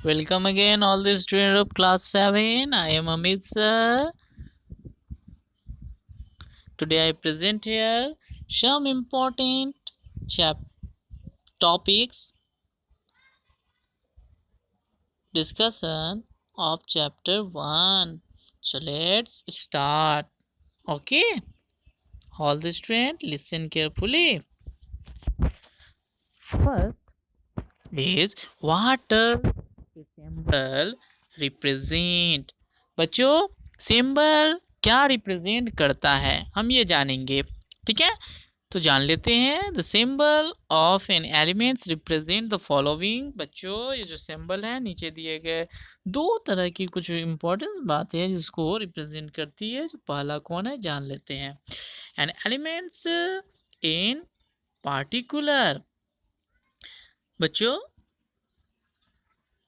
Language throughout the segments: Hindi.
Welcome again, all the students of class 7. I am Amit sir. Today I present here some important topics discussion of chapter 1. So let's start. Okay, all the students listen carefully. First is what does a symbol represent? बच्चों, सिंबल क्या रिप्रेजेंट करता है हम ये जानेंगे। ठीक है, तो जान लेते हैं। The symbol of an elements represent the following. बच्चों, ये जो सिंबल है नीचे दिए गए दो तरह की कुछ इंपॉर्टेंट बातें हैं जिसको रिप्रेजेंट करती है। जो पहला कौन है जान लेते हैं। An elements in particular. बच्चों,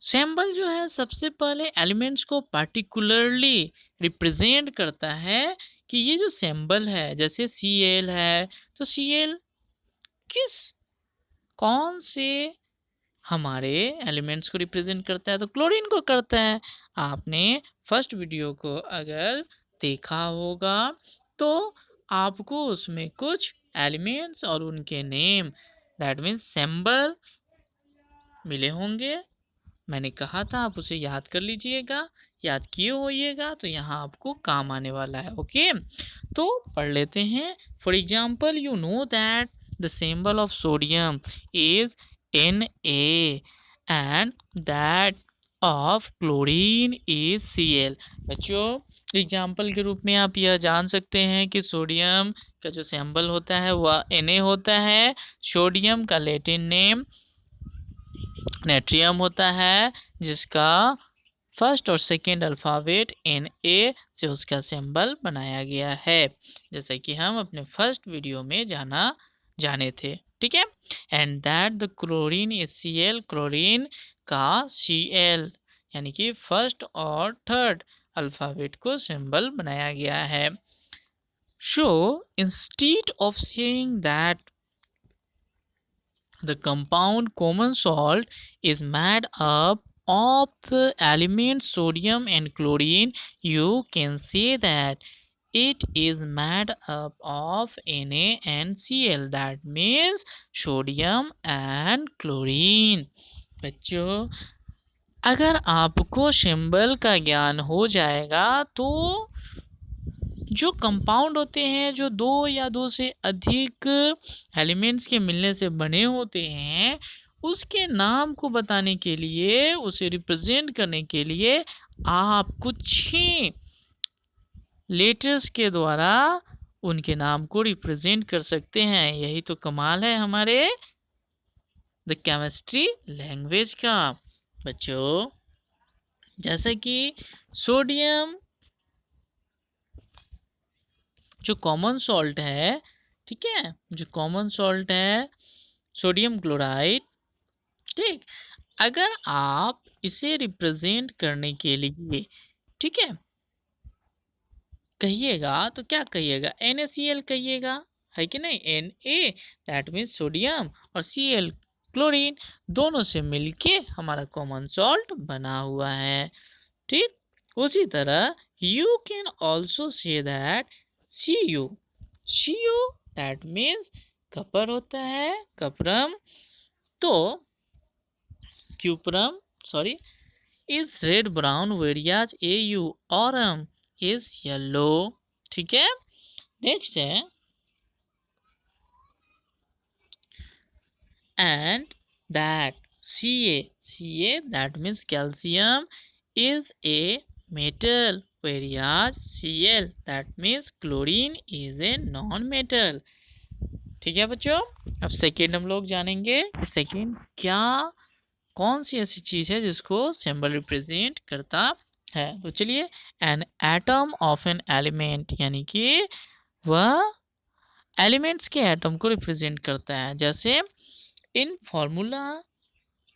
सिंबल जो है सबसे पहले एलिमेंट्स को पार्टिकुलरली रिप्रेजेंट करता है कि ये जो सिंबल है, जैसे Cl है तो Cl किस कौन से हमारे एलिमेंट्स को रिप्रेजेंट करता है, तो क्लोरीन को करता है। आपने फर्स्ट वीडियो को अगर देखा होगा तो आपको उसमें कुछ एलिमेंट्स और उनके नेम दैट मीन्स सिंबल मिले होंगे। मैंने कहा था आप उसे याद कर लीजिएगा, याद किए होइएगा तो यहाँ आपको काम आने वाला है। ओके, तो पढ़ लेते हैं। For example, you know that the symbol of sodium is Na and that of chlorine is Cl। बच्चों, एग्जाम्पल के रूप में आप यह जान सकते हैं कि सोडियम का जो सिंबल होता है वह Na होता है। सोडियम का लैटिन नेम नेट्रियम होता है, जिसका फर्स्ट और सेकेंड अल्फ़ाबेट Na से उसका सिंबल बनाया गया है, जैसा कि हम अपने फर्स्ट वीडियो में जाने थे। ठीक है, and that the chlorine is Cl। Chlorine का Cl यानी कि फर्स्ट और थर्ड अल्फ़ाबेट को सिंबल बनाया गया है। So instead of saying that the compound common salt is made up of the elements sodium and chlorine, you can say that it is made up of Na and Cl, that means sodium and chlorine। बच्चों, अगर आपको सिंबल का ज्ञान हो जाएगा तो जो कंपाउंड होते हैं, जो दो या दो से अधिक एलिमेंट्स के मिलने से बने होते हैं, उसके नाम को बताने के लिए, उसे रिप्रेजेंट करने के लिए आप कुछ ही लेटर्स के द्वारा उनके नाम को रिप्रेजेंट कर सकते हैं। यही तो कमाल है हमारे द केमिस्ट्री लैंग्वेज का। बच्चों, जैसे कि सोडियम जो कॉमन सॉल्ट है, ठीक है, जो कॉमन सॉल्ट है सोडियम क्लोराइड, ठीक, अगर आप इसे रिप्रेजेंट करने के लिए, ठीक कहिएगा तो क्या कहिएगा, NaCl कहिएगा, है कि नहीं। Na दैट मीन्स सोडियम और Cl क्लोरीन, दोनों से मिलके हमारा कॉमन सॉल्ट बना हुआ है। ठीक, उसी तरह you can also say that Cu that means copper होता है, कपरम, तो cuprum sorry is red brown, whereas Au aurum is yellow. ठीक है, नेक्स्ट है and that Ca that means calcium is a metal, whereas Cl that means chlorine is a non-metal। ठीक है बच्चों, अब सेकेंड हम लोग जानेंगे। सेकेंड क्या, कौन सी ऐसी चीज़ है जिसको सिंबल रिप्रेजेंट करता है। तो चलिए, an atom of an element, यानी कि वह एलिमेंट्स के एटम को रिप्रेजेंट करता है। जैसे इन formula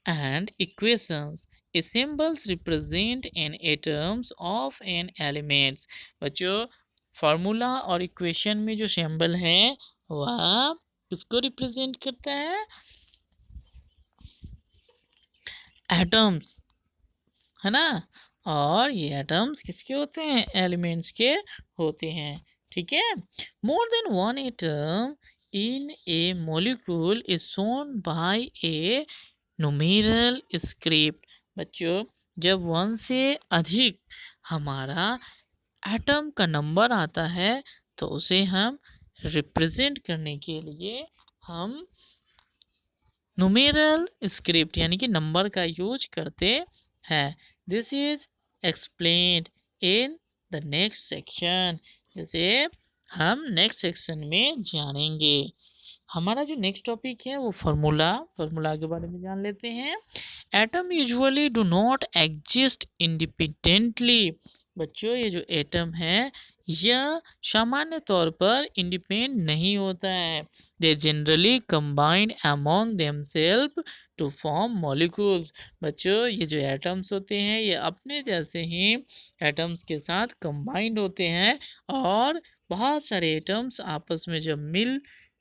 and equations, a symbols represent an atoms of an elements। बच्चों, फॉर्मूला और इक्वेशन में जो सिंबल है वह किसको रिप्रेजेंट करता है, एटम्स है ना। और ये एटम्स किसके होते हैं, एलिमेंट्स के होते हैं। ठीक है, more than one atom in A molecule is shown by A numeral script. बच्चों, जब वन से अधिक हमारा एटम का नंबर आता है तो उसे हम रिप्रेजेंट करने के लिए हम न्यूमेरल स्क्रिप्ट यानी कि नंबर का यूज करते हैं। This is explained in the next section. जैसे हम नेक्स्ट सेक्शन में जानेंगे। हमारा जो नेक्स्ट टॉपिक है वो फार्मूला के बारे में जान लेते हैं। Atom usually do not exist independently. बच्चों, ये जो एटम है यह सामान्य तौर पर इंडिपेंडेंट नहीं होता है। They generally combined among themselves to form molecules. बच्चों, ये जो एटम्स होते हैं ये अपने जैसे ही एटम्स के साथ कंबाइंड होते हैं और बहुत सारे एटम्स आपस में जब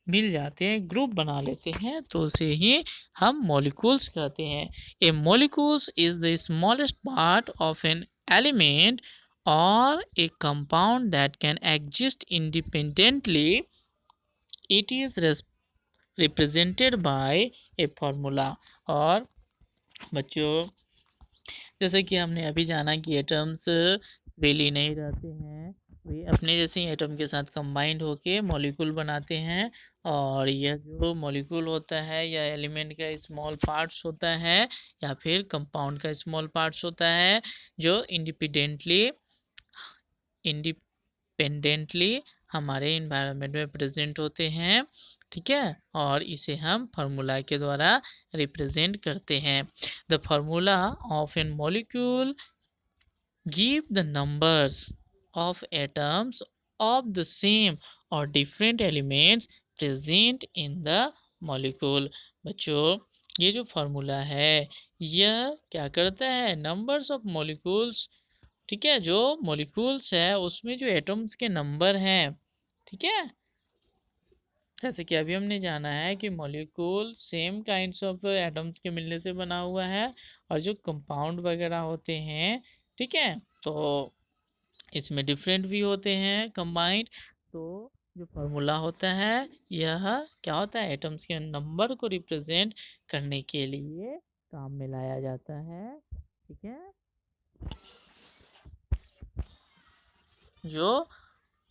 मिल जाते हैं, ग्रुप बना लेते हैं, तो उसे ही हम मॉलिक्यूल्स कहते हैं। A molecules is the smallest part of an element or a compound that can exist independently. It is represented by a formula। और बच्चों, जैसे कि हमने अभी जाना कि एटम्स फ्रीली नहीं रहते हैं, वे अपने जैसे ही एटम के साथ कंबाइंड होके मॉलिक्यूल बनाते हैं। और यह जो मॉलिक्यूल होता है या एलिमेंट का स्मॉल पार्ट्स होता है या फिर कंपाउंड का स्मॉल पार्ट्स होता है जो इंडिपेंडेंटली हमारे इन्वायरमेंट में प्रेजेंट होते हैं। ठीक है, और इसे हम फार्मूला के द्वारा रिप्रेजेंट करते हैं। The formula of an molecule give the numbers of atoms of the same or different elements present in the molecule. बच्चों, ये जो फार्मूला है यह क्या करता है, नंबर्स ऑफ मॉलिक्यूल्स, ठीक है, जो मॉलिक्यूल्स है उसमें जो एटम्स के नंबर हैं, ठीक है, जैसे कि अभी हमने जाना है कि molecule same kinds of atoms के मिलने से बना हुआ है और जो कंपाउंड वगैरह होते हैं, ठीक है, तो इसमें डिफरेंट भी होते हैं कंबाइंड। तो जो फार्मूला होता है यह क्या होता है, एटम्स के नंबर को रिप्रेजेंट करने के लिए काम में लाया जाता है। ठीक है, जो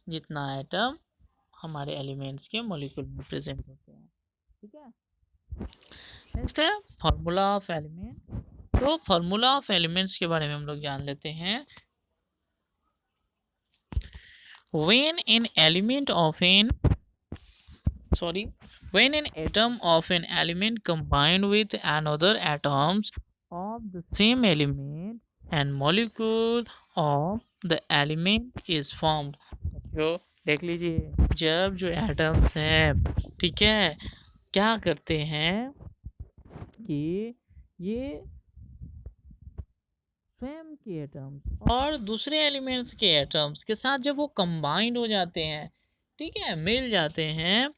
जितना एटम हमारे एलिमेंट्स के मॉलिक्यूल में प्रेजेंट होते हैं। ठीक है, नेक्स्ट है फार्मूला ऑफ एलिमेंट। तो फार्मूला ऑफ एलिमेंट्स के बारे में हम लोग जान लेते हैं। when an element of an when an atom of an element combined with another atoms of the same element and molecule of the element is formed। जो देख लीजिए, जब जो एटम्स हैं, ठीक है, क्या करते हैं कि ये स्वयं के एटम्स और दूसरे एलिमेंट्स के एटम्स के साथ जब वो कंबाइंड हो जाते हैं, ठीक है, मिल जाते हैं,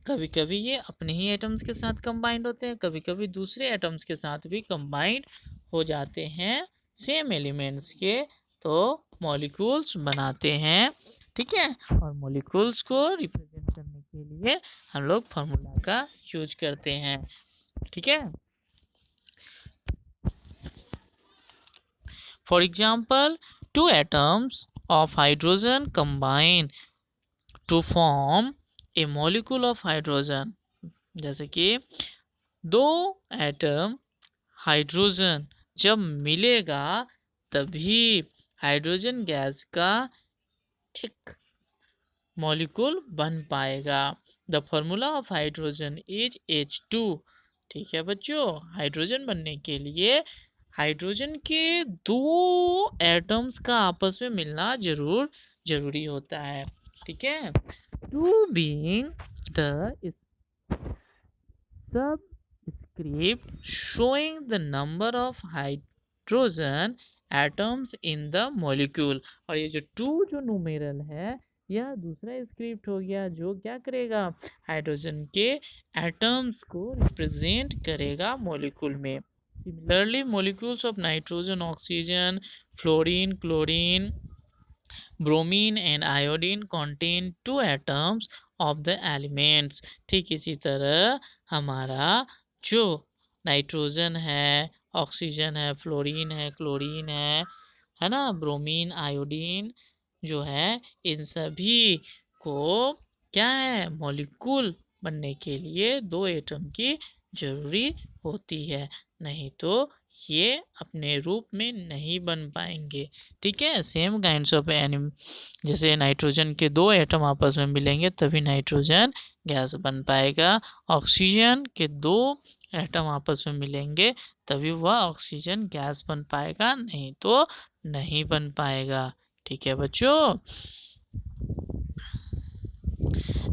कभी कभी ये अपने ही एटम्स के साथ कंबाइंड होते हैं, कभी कभी दूसरे एटम्स के साथ भी कंबाइंड हो जाते हैं सेम एलिमेंट्स के, तो मॉलिक्यूल्स बनाते हैं। ठीक है, और मॉलिक्यूल्स को रिप्रेजेंट करने के लिए हम लोग फार्मूला का यूज करते हैं। ठीक है, for example, two atoms of hydrogen combine to form a molecule of hydrogen। जैसे कि दो एटम हाइड्रोजन जब मिलेगा तभी हाइड्रोजन गैस का एक मॉलिक्यूल बन पाएगा। The formula of hydrogen is H2। ठीक है बच्चों, हाइड्रोजन बनने के लिए हाइड्रोजन के दो एटम्स का आपस में मिलना जरूरी होता है। ठीक है, two being the subscript showing the number of hydrogen atoms in the molecule. और ये जो टू जो न्यूमेरल है यह दूसरा स्क्रिप्ट हो गया जो क्या करेगा, हाइड्रोजन के एटम्स को रिप्रेजेंट करेगा मॉलिक्यूल में। Similarly, molecules of nitrogen, oxygen, fluorine, chlorine, bromine and iodine contain two atoms of the elements. ठीक इसी तरह हमारा जो नाइट्रोजन है, ऑक्सीजन है, फ्लोरीन है, क्लोरीन है ना, ब्रोमीन, आयोडीन जो है, इन सभी को क्या है, मॉलिक्यूल बनने के लिए दो एटम की जरूरी होती है, नहीं तो ये अपने रूप में नहीं बन पाएंगे। ठीक है, सेम काइंड्स ऑफ एनिम, जैसे नाइट्रोजन के दो एटम आपस में मिलेंगे तभी नाइट्रोजन गैस बन पाएगा, ऑक्सीजन के दो एटम आपस में मिलेंगे तभी वह ऑक्सीजन गैस बन पाएगा, नहीं तो नहीं बन पाएगा। ठीक है बच्चों,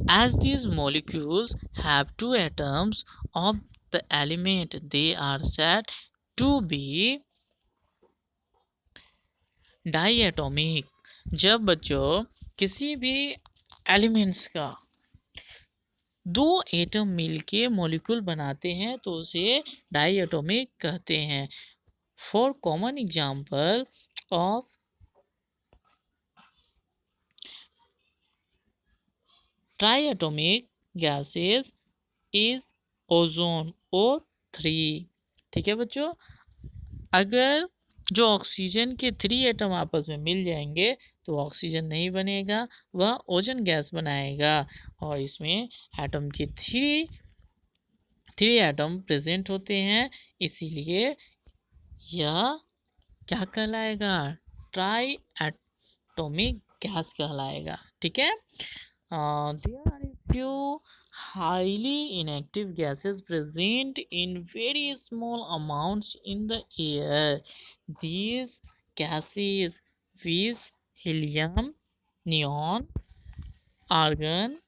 as these molecules have two atoms of the element, they are said to be diatomic. जब बच्चों किसी भी एलिमेंट्स का दो एटम मिलके मॉलिक्यूल बनाते हैं तो उसे डाइएटॉमिक कहते हैं। For common example of triatomic gases is ozone O3। ठीक है बच्चों, अगर जो ऑक्सीजन के 3 एटम आपस में मिल जाएंगे तो ऑक्सीजन नहीं बनेगा, वह ओजोन गैस बनाएगा, और इसमें एटम के थ्री एटम प्रेजेंट होते हैं, इसीलिए यह क्या कहलाएगा, ट्राई एटॉमिक गैस कहलाएगा। ठीक है, there are a few highly inactive gases present in very small amounts in the air. These gases with helium, neon, argon,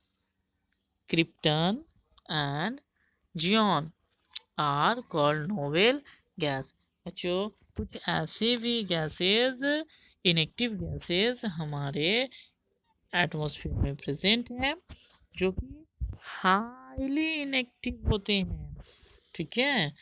krypton and xenon are called novel gas। बच्चों कुछ ऐसे भी गैसेस, इनएक्टिव गैसेस हमारे एटमॉस्फेयर में प्रेजेंट हैं जो कि हाईली इनएक्टिव होते हैं। ठीक है,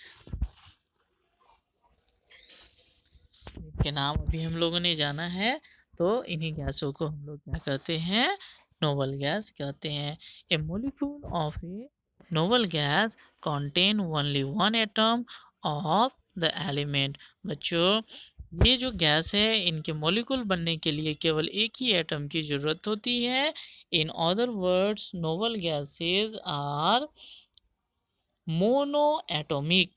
इनके नाम अभी हम लोगों ने जाना है, तो इन्हीं गैसों को हम लोग क्या कहते हैं, नोबल गैस कहते हैं। A molecule of a noble gas contain only one atom of the element। बच्चों ये जो गैस है इनके मॉलिक्यूल बनने के लिए केवल एक ही एटम की जरूरत होती है। In other words noble gases are monoatomic,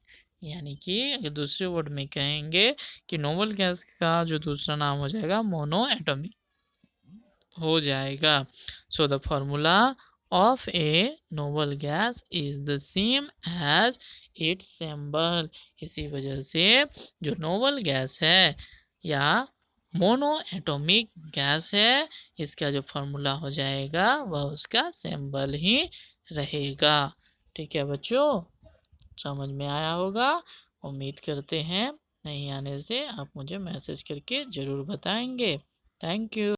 यानी कि अगर दूसरे वर्ड में कहेंगे कि नोबल गैस का जो दूसरा नाम हो जाएगा मोनो एटॉमिक हो जाएगा। So the formula of a noble gas is the same as its symbol. इसी वजह से जो नोबल गैस है या मोनो एटॉमिक गैस है, इसका जो फॉर्मूला हो जाएगा वह उसका सिंबल ही रहेगा। ठीक है बच्चों, समझ में आया होगा, उम्मीद करते हैं। नहीं आने से आप मुझे मैसेज करके ज़रूर बताएंगे। Thank you.